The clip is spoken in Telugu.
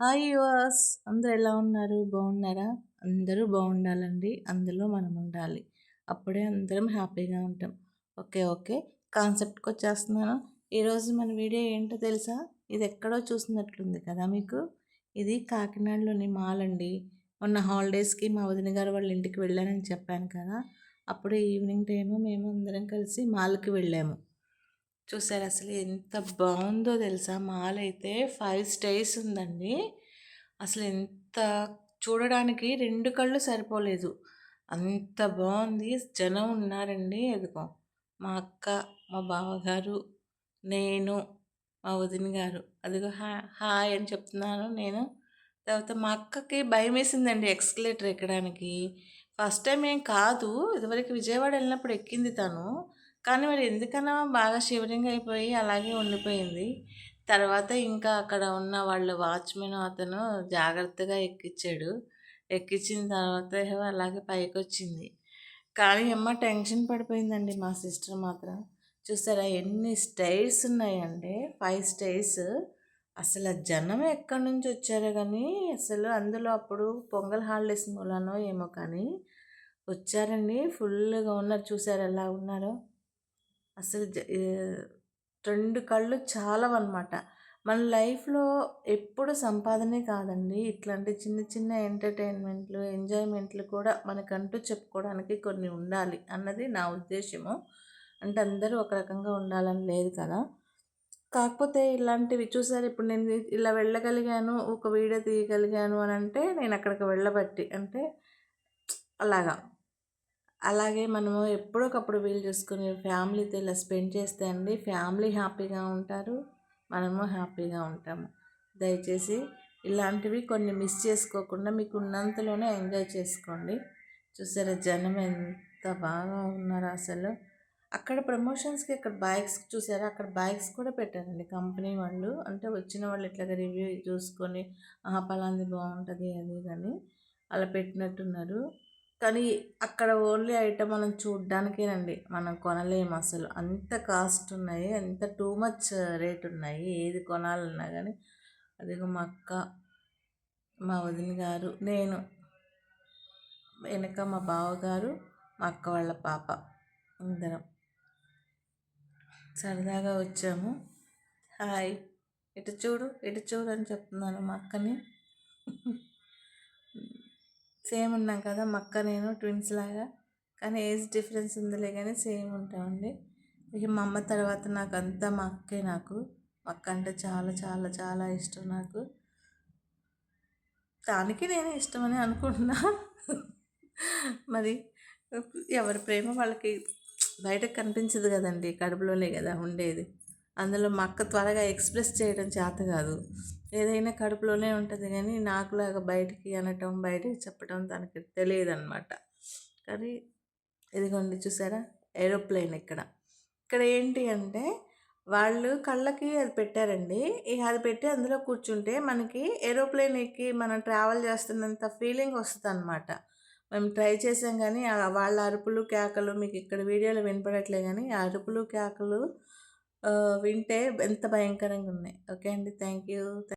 హాయ్ యువర్స్, అందరూ ఎలా ఉన్నారు? బాగున్నారా? అందరూ బాగుండాలండి. అందులో మనం ఉండాలి. అప్పుడే అందరం హ్యాపీగా ఉంటాం. Okay, okay. కాన్సెప్ట్కి వచ్చేస్తున్నాను. ఈరోజు మన వీడియో ఏంటో తెలుసా? ఇది ఎక్కడో చూసినట్లుంది కదా మీకు. ఇది కాకినాడలోని మాల్ అండి. మొన్న హాలిడేస్కి మా వదిన గారు వాళ్ళ ఇంటికి వెళ్ళానని చెప్పాను కదా. అప్పుడు ఈవినింగ్ టైము మేము అందరం కలిసి మాల్కి వెళ్ళాము. చూసారు అసలు ఎంత బాగుందో తెలుసా? మాల్ అయితే 5 స్టేస్ ఉందండి. అసలు ఎంత చూడడానికి 2 కళ్ళు సరిపోలేదు, అంత బాగుంది. జనం ఉన్నారండి. ఎదుగో మా అక్క, మా బావగారు, నేను, మా వదిన గారు, అదిగో హాయ్ అని చెప్తున్నాను నేను. తర్వాత మా అక్కకి భయం వేసిందండి ఎక్స్కలేటర్ ఎక్కడానికి. ఫస్ట్ టైం ఏం కాదు, ఇదివరకు విజయవాడ వెళ్ళినప్పుడు ఎక్కింది తను. కానీ మరి ఎందుకన్నా బాగా షివరింగ్ అయిపోయి అలాగే ఉండిపోయింది. తర్వాత ఇంకా అక్కడ ఉన్న వాళ్ళ వాచ్మెన్ అతను జాగ్రత్తగా ఎక్కించాడు. ఎక్కించిన తర్వాత అలాగే పైకొచ్చింది. కానీ అమ్మ టెన్షన్ పడిపోయిందండి మా సిస్టర్ మాత్రం. చూసారా ఎన్ని స్టైర్స్ ఉన్నాయంటే 5 స్టైర్స్. అసలు జనం ఎక్కడి నుంచి వచ్చారో కానీ అసలు అందులో అప్పుడు పొంగల్ హాలిడేస్ మూలనో ఏమో కానీ వచ్చారండి. ఫుల్గా ఉన్నారు. చూసారు ఎలా ఉన్నారో అసలు 2 కళ్ళు చాలవన్నమాట. మన లైఫ్లో ఎప్పుడు సంపాదనే కాదండి, ఇట్లాంటి చిన్న చిన్న ఎంటర్టైన్మెంట్లు, ఎంజాయ్మెంట్లు కూడా మనకంటూ చెప్పుకోవడానికి కొన్ని ఉండాలి అన్నది నా ఉద్దేశము. అంటే అందరూ ఒక రకంగా ఉండాలని లేదు కదా. కాకపోతే ఇలాంటివి చూసారు, ఇప్పుడు నేను ఇలా వెళ్ళగలిగాను, ఒక వీడియో తీయగలిగాను అని అంటే నేను అక్కడికి వెళ్ళబట్టి అంటే అలాగా. అలాగే మనము ఎప్పుడొకప్పుడు వీలు చూసుకొని ఫ్యామిలీతో ఇలా స్పెండ్ చేస్తే అండి ఫ్యామిలీ హ్యాపీగా ఉంటారు, మనము హ్యాపీగా ఉంటాము. దయచేసి ఇలాంటివి కొన్ని మిస్ చేసుకోకుండా మీకు ఉన్నంతలోనే ఎంజాయ్ చేసుకోండి. చూసారా జనం ఎంత బాగా ఉన్నారో అసలు. అక్కడ ప్రమోషన్స్కి అక్కడ బైక్స్ చూసారా, అక్కడ బైక్స్ కూడా పెట్టారండి కంపెనీ వాళ్ళు. అంటే వచ్చిన వాళ్ళు ఇట్లాగా రివ్యూ చూసుకొని పలాంది బాగుంటుంది అది కానీ అలా పెట్టినట్టున్నారు. కానీ అక్కడ ఓన్లీ ఐటమ్ మనం చూడ్డానికేనండి, మనం కొనలేము అసలు. అంత కాస్ట్ ఉన్నాయి, అంత టూ మచ్ రేట్ ఉన్నాయి ఏది కొనాలన్నా కానీ. అదిగో మా అక్క, మా వదిన గారు, నేను, వెనక మా బావగారు, మా అక్క వాళ్ళ పాప, అందరం సరదాగా వచ్చాము. హాయ్, ఇటు చూడు ఇటు చూడు అని చెప్తున్నాను మా అక్కని. సేమ్ ఉన్నాం కదా మా అక్క నేను, ట్విన్స్ లాగా. కానీ ఏజ్ డిఫరెన్స్ ఉందిలే కానీ సేమ్ ఉంటామండి. ఇక మా అమ్మ తర్వాత నాకు అంతా మా అక్కే. నాకు మా అక్క అంటే చాలా చాలా చాలా ఇష్టం నాకు. దానికి నేనే ఇష్టమని అనుకుంటున్నా. మరి ఎవరి ప్రేమ వాళ్ళకి బయటకు కనిపించదు కదండి, కడుపులోనే కదా ఉండేది. అందులో మా అక్క త్వరగా ఎక్స్ప్రెస్ చేయడం చేత కాదు, ఏదైనా కడుపులోనే ఉంటుంది. కానీ నాకులాగా బయటికి అనటం, బయటికి చెప్పడం తనకి తెలియదు అనమాట. కానీ ఇదిగోండి చూసారా ఏరోప్లేన్. ఇక్కడ ఇక్కడ ఏంటి అంటే వాళ్ళు కళ్ళకి అది పెట్టారండి. ఇక అది పెట్టి అందులో కూర్చుంటే మనకి ఏరోప్లేన్ ఎక్కి మనం ట్రావెల్ చేస్తున్నంత ఫీలింగ్ వస్తుంది అనమాట. మేము ట్రై చేసాం కానీ వాళ్ళ అరుపులు కేకలు మీకు ఇక్కడ వీడియోలో వినపడట్లే కానీ ఆ అరుపులు కేకలు వింటే ఎంత భయంకరంగా ఉన్నాయి. ఓకే అండి, థ్యాంక్ యూ.